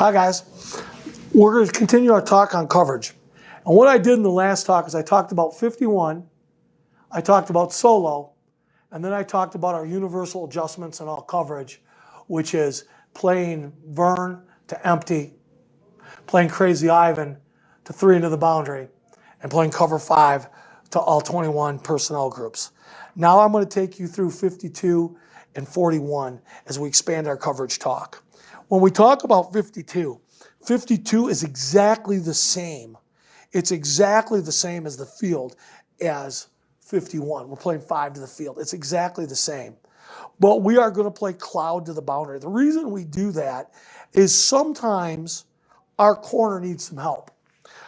Hi guys, we're going to continue our talk on coverage. And what I did in the last talk is I talked about 51, I talked about solo, and then I talked about our universal adjustments in all coverage, which is playing Vern to empty, playing Crazy Ivan to 3 into the boundary, and playing cover 5 to all 21 personnel groups. Now I'm going to take you through 52 and 41 as we expand our coverage talk. When we talk about 52, 52 is exactly the same. It's exactly the same as the field as 51. We're playing 5 to the field. It's exactly the same. But we are going to play cloud to the boundary. The reason we do that is sometimes our corner needs some help.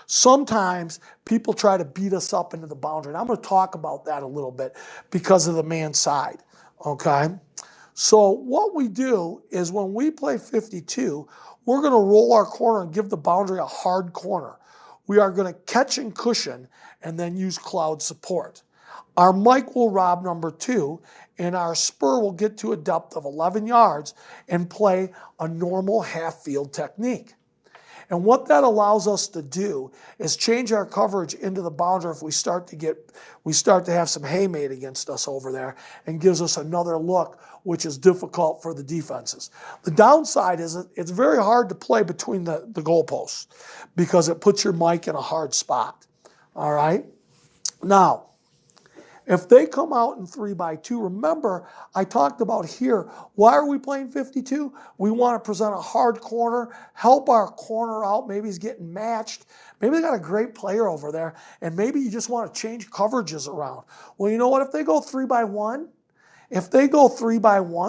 Sometimes people try to beat us up into the boundary. And I'm going to talk about that a little bit because of the man side, okay? So what we do is when we play 52, we're going to roll our corner and give the boundary a hard corner. We are going to catch and cushion and then use cloud support. Our Mike will rob number 2, and our spur will get to a depth of 11 yards and play a normal half-field technique. And what that allows us to do is change our coverage into the boundary if we start to have some haymade against us over there, and gives us another look, which is difficult for the defenses. The downside is it's very hard to play between the goalposts because it puts your mic in a hard spot. All right? Now, if they come out in 3x2, remember I talked about here, why are we playing 52? We want to present a hard corner, help our corner out. Maybe he's getting matched. Maybe they got a great player over there, and maybe you just want to change coverages around. Well, you know what? If they go 3x1,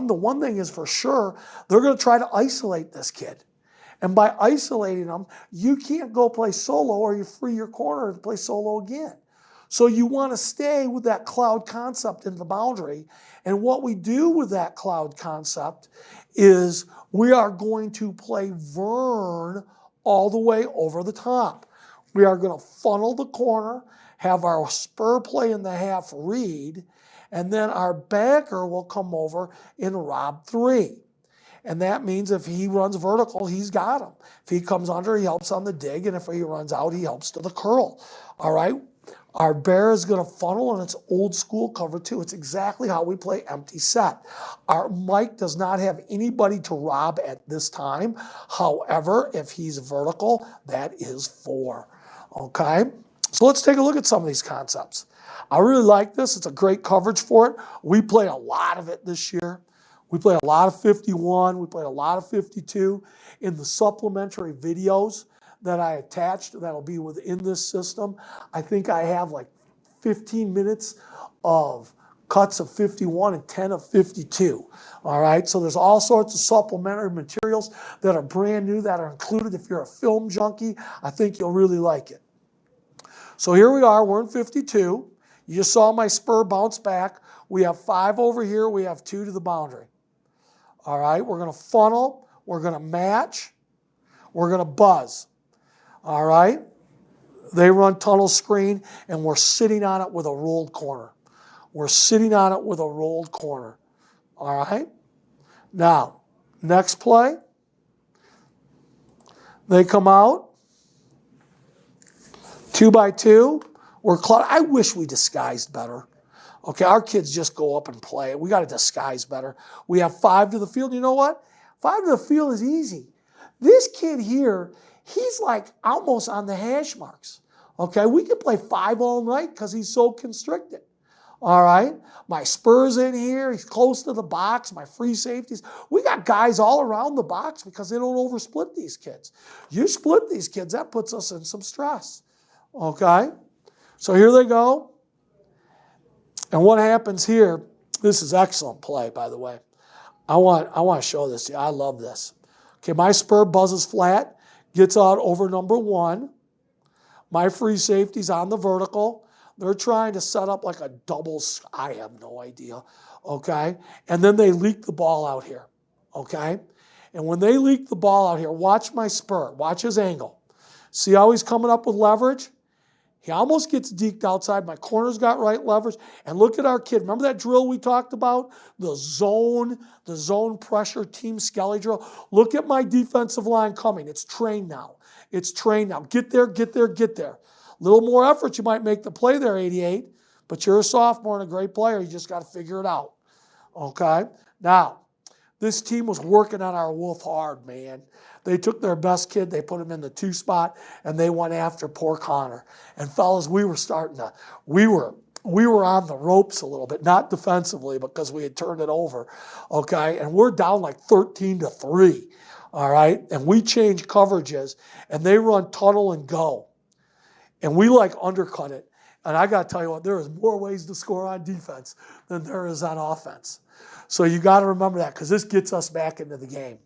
the one thing is for sure, they're going to try to isolate this kid. And by isolating them, you can't go play solo or you free your corner to play solo again. So you want to stay with that cloud concept in the boundary. And what we do with that cloud concept is we are going to play Vern all the way over the top. We are going to funnel the corner, have our spur play in the half read, and then our backer will come over in rob 3. And that means if he runs vertical, he's got him. If he comes under, he helps on the dig, and if he runs out, he helps to the curl. All right? Our bear is going to funnel, and it's old school cover 2. It's exactly how we play empty set. Our Mike does not have anybody to rob at this time. However, if he's vertical, that is 4. Okay? So let's take a look at some of these concepts. I really like this. It's a great coverage for it. We play a lot of it this year. We play a lot of 51. We play a lot of 52 in the supplementary videos that I attached that'll be within this system. I think I have like 15 minutes of cuts of 51 and 10 of 52. All right, so there's all sorts of supplementary materials that are brand new that are included. If you're a film junkie, I think you'll really like it. So here we are, we're in 52. You just saw my spur bounce back. We have 5 over here, we have 2 to the boundary. All right, we're gonna funnel, we're gonna match, we're gonna buzz. All right, they run tunnel screen, and we're sitting on it with a rolled corner. We're sitting on it with a rolled corner. All right, now, next play, they come out, 2x2, we're cloud. I wish we disguised better. Okay, our kids just go up and play. We got to disguise better. We have 5 to the field. You know what? 5 to the field is easy. This kid here, he's like almost on the hash marks. Okay, we can play 5 all night because he's so constricted. All right, my spur's in here. He's close to the box. My free safeties. We got guys all around the box because they don't oversplit these kids. You split these kids, that puts us in some stress. Okay, so here they go. And what happens here, this is excellent play, by the way. I want to show this to you. I love this. Okay, my spur buzzes flat, gets out over number 1. My free safety's on the vertical. They're trying to set up like a double, I have no idea, okay? And then they leak the ball out here, okay? And when they leak the ball out here, watch my spur. Watch his angle. See how he's coming up with leverage? He almost gets deked outside. My corner's got right leverage. And look at our kid. Remember that drill we talked about? The zone pressure team skelly drill. Look at my defensive line coming. It's trained now. It's trained now. Get there, get there, get there. A little more effort, you might make the play there, 88. But you're a sophomore and a great player. You just got to figure it out. Okay? Now, this team was working on our wolf hard, man. They took their best kid, they put him in the 2 spot, and they went after poor Connor. And fellas, we were on the ropes a little bit, not defensively because we had turned it over, okay? And we're down like 13-3, all right? And we change coverages, and they run tunnel and go. And we like undercut it. And I got to tell you what, there is more ways to score on defense than there is on offense. So you got to remember that because this gets us back into the game.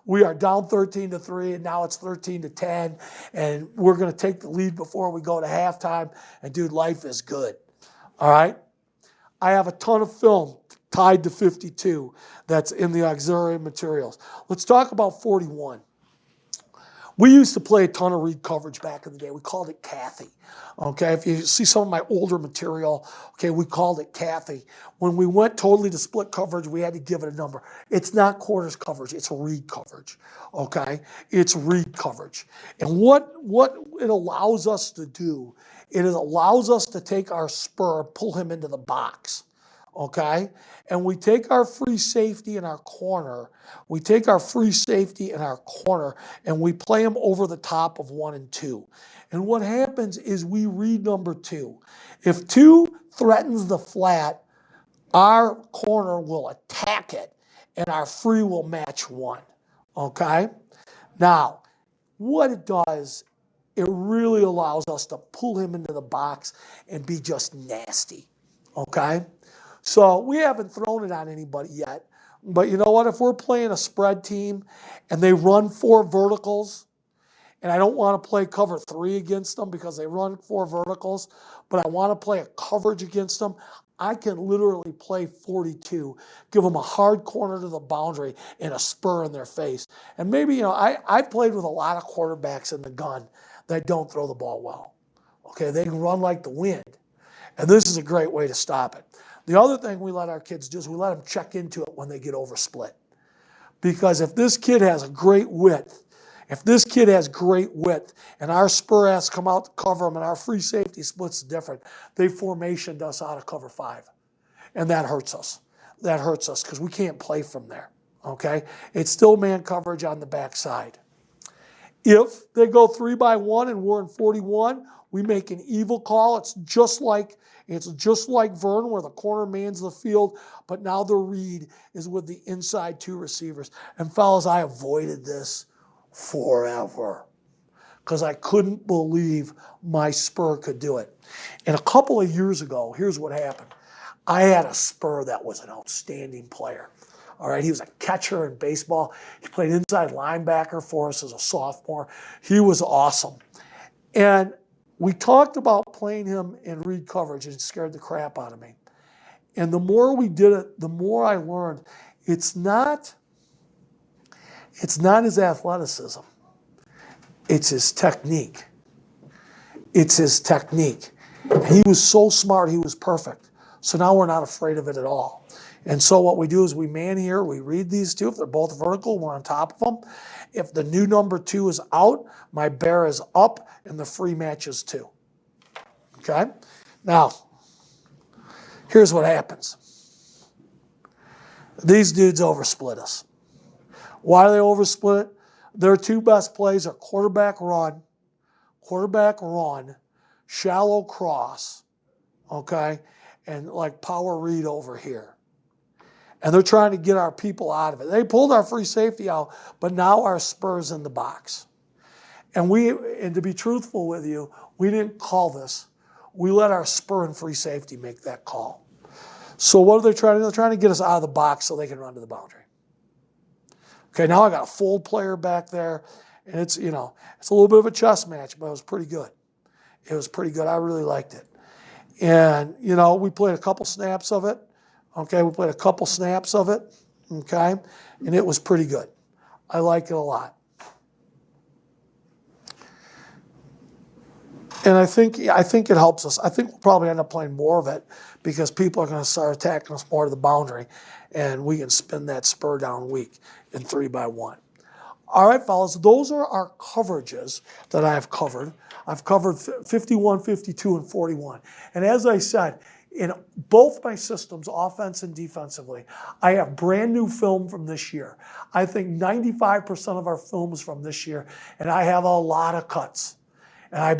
We are down 13-3, and now it's 13-10, and we're going to take the lead before we go to halftime. And, dude, life is good. All right? I have a ton of film tied to 52 that's in the auxiliary materials. Let's talk about 41. We used to play a ton of read coverage back in the day. We called it Kathy. Okay, if you see some of my older material, okay, we called it Kathy. When we went totally to split coverage, we had to give it a number. It's not quarters coverage, it's read coverage. Okay, it's read coverage. And what it allows us to do, it allows us to take our spur and pull him into the box. Okay, and we take our free safety in our corner. We take our free safety in our corner and we play him over the top of 1 and 2. And what happens is we read number 2. If 2 threatens the flat, our corner will attack it and our free will match 1. Okay? Now, what it does, it really allows us to pull him into the box and be just nasty. Okay? So we haven't thrown it on anybody yet. But you know what? If we're playing a spread team and they run 4 verticals, and I don't want to play cover 3 against them because they run 4 verticals, but I want to play a coverage against them, I can literally play 42, give them a hard corner to the boundary and a spur in their face. And maybe, you know, I've played with a lot of quarterbacks in the gun that don't throw the ball well. Okay, they can run like the wind. And this is a great way to stop it. The other thing we let our kids do is we let them check into it when they get over split. Because if this kid has a great width, and our spur has come out to cover them and our free safety splits different, they formationed us out of cover 5. And that hurts us. That hurts us because we can't play from there. Okay? It's still man coverage on the backside. If they go 3-by-1 and we're in 41, we make an evil call. It's just like Vern where the corner mans the field, but now the read is with the inside 2 receivers. And fellas, I avoided this forever because I couldn't believe my spur could do it. And a couple of years ago, here's what happened. I had a spur that was an outstanding player. All right, he was a catcher in baseball. He played inside linebacker for us as a sophomore. He was awesome. And we talked about playing him in read coverage, and it scared the crap out of me. And the more we did it, the more I learned it's not his athleticism. It's his technique. It's his technique. He was so smart, he was perfect. So now we're not afraid of it at all. And so what we do is we man here, we read these 2. If they're both vertical, we're on top of them. If the new number 2 is out, my bear is up and the free matches 2. Okay? Now, here's what happens. These dudes oversplit us. Why do they oversplit? Their 2 best plays are quarterback run, shallow cross, okay, and like power read over here. And they're trying to get our people out of it. They pulled our free safety out, but now our spur's in the box. And to be truthful with you, we didn't call this. We let our spur and free safety make that call. So what are they trying to do? They're trying to get us out of the box so they can run to the boundary. Okay, now I got a full player back there, and it's a little bit of a chess match, but it was pretty good. It was pretty good. I really liked it. And, we played a couple snaps of it. Okay, okay, and it was pretty good. I like it a lot. And I think it helps us. I think we'll probably end up playing more of it because people are going to start attacking us more to the boundary, and we can spin that spur down weak in 3x1. All right, fellas, those are our coverages that I have covered. I've covered 51, 52, and 41. And as I said, in both my systems, offense and defensively, I have brand new film from this year. I think 95% of our film is from this year, and I have a lot of cuts. And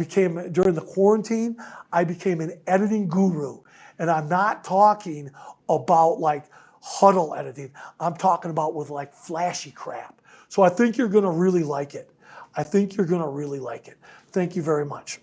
during the quarantine, I became an editing guru. And I'm not talking about like huddle editing. I'm talking about with like flashy crap. So I think you're going to really like it. I think you're going to really like it. Thank you very much.